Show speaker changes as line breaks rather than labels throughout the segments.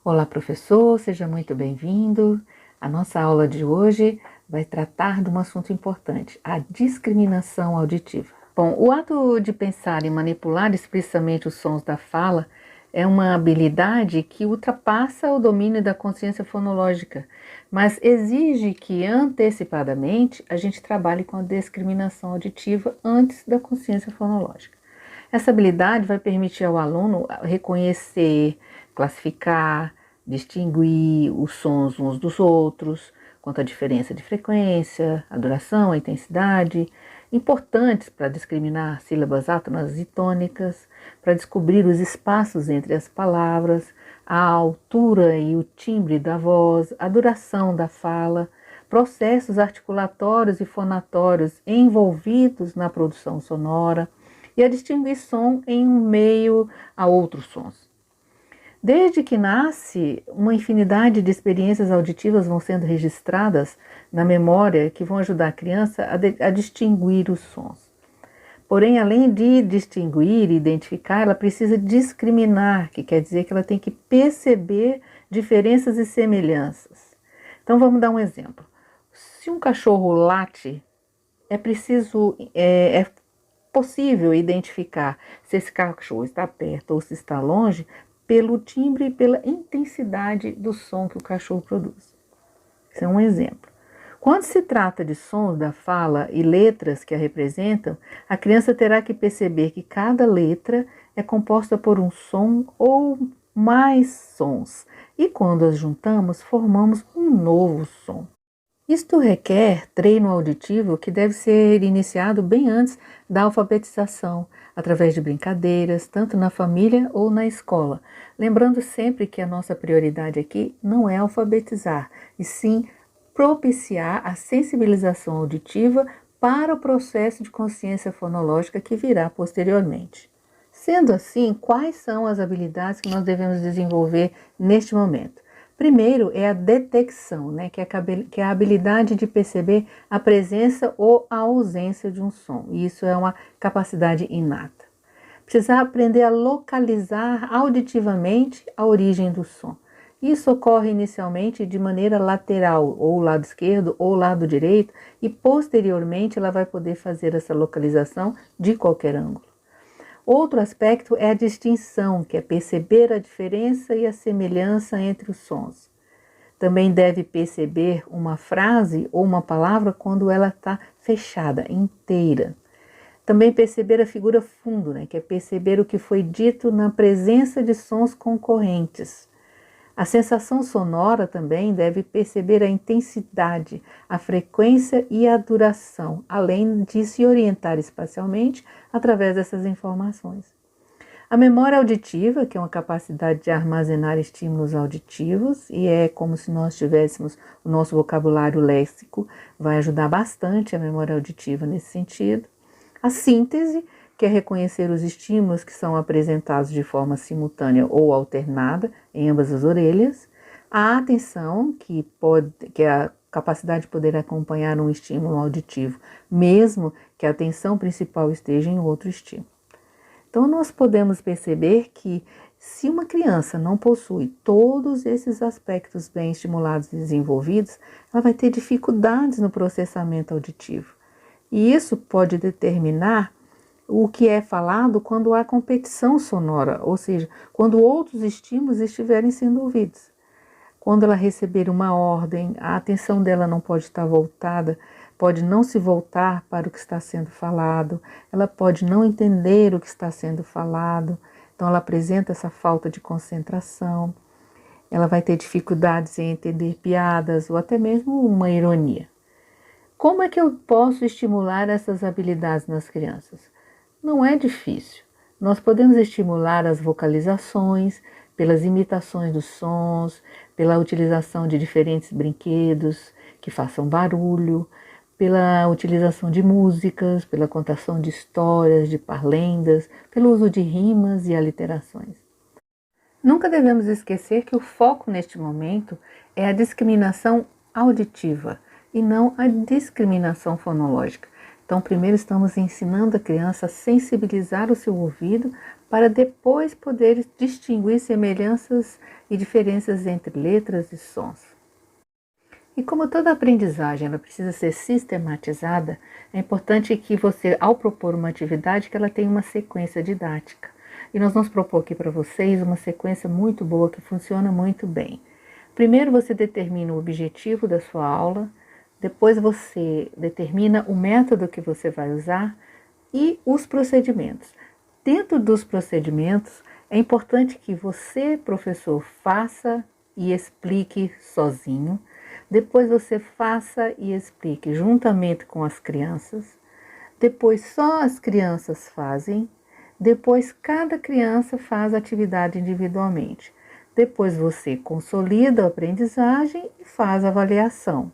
Olá, professor, seja muito bem-vindo. A nossa aula de hoje vai tratar de um assunto importante, a discriminação auditiva. Bom, o ato de pensar e manipular explicitamente os sons da fala é uma habilidade que ultrapassa o domínio da consciência fonológica, mas exige que antecipadamente a gente trabalhe com a discriminação auditiva antes da consciência fonológica. Essa habilidade vai permitir ao aluno reconhecer, classificar, distinguir os sons uns dos outros, quanto à diferença de frequência, a duração, a intensidade, importantes para discriminar sílabas átonas e tônicas, para descobrir os espaços entre as palavras, a altura e o timbre da voz, a duração da fala, processos articulatórios e fonatórios envolvidos na produção sonora, e a distinguir som em meio a outros sons. Desde que nasce, uma infinidade de experiências auditivas vão sendo registradas na memória que vão ajudar a criança a distinguir os sons. Porém, além de distinguir e identificar, ela precisa discriminar, que quer dizer que ela tem que perceber diferenças e semelhanças. Então vamos dar um exemplo. Se um cachorro late, é possível identificar se esse cachorro está perto ou se está longe pelo timbre e pela intensidade do som que o cachorro produz. Esse é um exemplo. Quando se trata de sons da fala e letras que a representam, a criança terá que perceber que cada letra é composta por um som ou mais sons, e quando as juntamos, formamos um novo som. Isto requer treino auditivo que deve ser iniciado bem antes da alfabetização, através de brincadeiras, tanto na família ou na escola. Lembrando sempre que a nossa prioridade aqui não é alfabetizar, e sim propiciar a sensibilização auditiva para o processo de consciência fonológica que virá posteriormente. Sendo assim, quais são as habilidades que nós devemos desenvolver neste momento? Primeiro é a detecção, que é a habilidade de perceber a presença ou a ausência de um som. E isso é uma capacidade inata. Precisa aprender a localizar auditivamente a origem do som. Isso ocorre inicialmente de maneira lateral, ou lado esquerdo ou lado direito, e posteriormente ela vai poder fazer essa localização de qualquer ângulo. Outro aspecto é a distinção, que é perceber a diferença e a semelhança entre os sons. Também deve perceber uma frase ou uma palavra quando ela está fechada, inteira. Também perceber a figura fundo, que é perceber o que foi dito na presença de sons concorrentes. A sensação sonora também deve perceber a intensidade, a frequência e a duração, além de se orientar espacialmente através dessas informações. A memória auditiva, que é uma capacidade de armazenar estímulos auditivos, e é como se nós tivéssemos o nosso vocabulário léxico, vai ajudar bastante a memória auditiva nesse sentido. A síntese, que é reconhecer os estímulos que são apresentados de forma simultânea ou alternada em ambas as orelhas. A atenção, que é a capacidade de poder acompanhar um estímulo auditivo, mesmo que a atenção principal esteja em outro estímulo. Então, nós podemos perceber que se uma criança não possui todos esses aspectos bem estimulados e desenvolvidos, ela vai ter dificuldades no processamento auditivo. E isso pode determinar o que é falado quando há competição sonora, ou seja, quando outros estímulos estiverem sendo ouvidos. Quando ela receber uma ordem, a atenção dela não pode estar voltada, pode não se voltar para o que está sendo falado, ela pode não entender o que está sendo falado, então ela apresenta essa falta de concentração, ela vai ter dificuldades em entender piadas ou até mesmo uma ironia. Como é que eu posso estimular essas habilidades nas crianças? Não é difícil. Nós podemos estimular as vocalizações, pelas imitações dos sons, pela utilização de diferentes brinquedos que façam barulho, pela utilização de músicas, pela contação de histórias, de parlendas, pelo uso de rimas e aliterações. Nunca devemos esquecer que o foco neste momento é a discriminação auditiva e não a discriminação fonológica. Então, primeiro estamos ensinando a criança a sensibilizar o seu ouvido para depois poder distinguir semelhanças e diferenças entre letras e sons. E como toda aprendizagem ela precisa ser sistematizada, é importante que você, ao propor uma atividade, que ela tenha uma sequência didática. E nós vamos propor aqui para vocês uma sequência muito boa, que funciona muito bem. Primeiro você determina o objetivo da sua aula, depois você determina o método que você vai usar e os procedimentos. Dentro dos procedimentos, é importante que você, professor, faça e explique sozinho. Depois você faça e explique juntamente com as crianças. Depois só as crianças fazem. Depois cada criança faz a atividade individualmente. Depois você consolida a aprendizagem e faz a avaliação.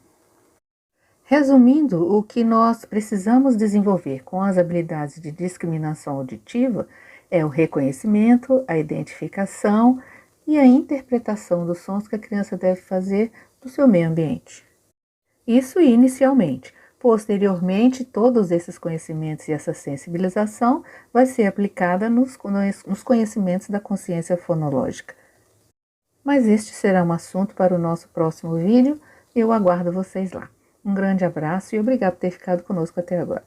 Resumindo, o que nós precisamos desenvolver com as habilidades de discriminação auditiva é o reconhecimento, a identificação e a interpretação dos sons que a criança deve fazer do seu meio ambiente. Isso inicialmente. Posteriormente, todos esses conhecimentos e essa sensibilização vai ser aplicada nos conhecimentos da consciência fonológica. Mas este será um assunto para o nosso próximo vídeo e eu aguardo vocês lá. Um grande abraço e obrigado por ter ficado conosco até agora.